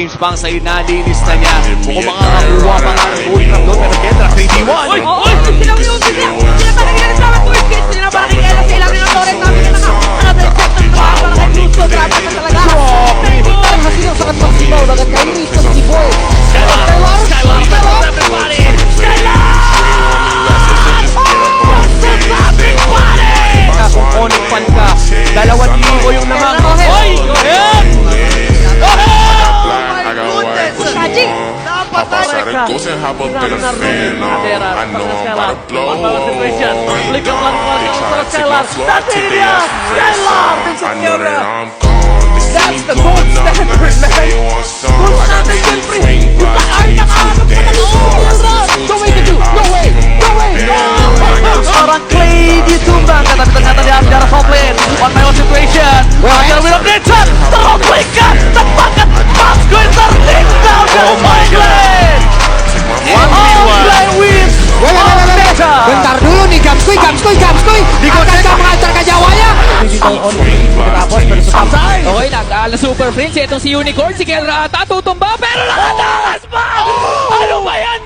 James pang sa inalinis na niya. Mukhang makakakuha pa nga ng gold trap doon. Pero Kendra, 3v1. Oy! Sila mo yung sila! Sila parang ginagawa ko yung kids. Sila parang ginagawa sa ilang ng Torres namin na naka-break ng mga parang kay Lucio. Grabe na talaga. Parang kasi yung sakat magsibaw. Dagat kayo ni Isang Giboy. Skylar! Everybody! Kung onyx fan ka, 2,000 yung naman. Oy! Go ahead! Magic! Hop outside the ghost and hop up in the fan. I know I'm about to blow. They try to take my floor today. I know that I'm gone. They see me blowing up. Let me say you want some. I got the swing by. I need to dance. No way to do! No way! No way! Seorang Clay ditumbang, tapi ternyata diambil Soplin. One by one situation. Akhirnya William Dixon teroblikkan, tepakan Mas Gwen tertinggal. Oh my god! Offline win. Bentar dulu nih Gamskoy. Akankah menghantarkan nyawanya? Okay, nag-aala Super Prince. Itong si Unicorn, si Kendra ata tutumba, pero nakatakas pa! Ano ba yan?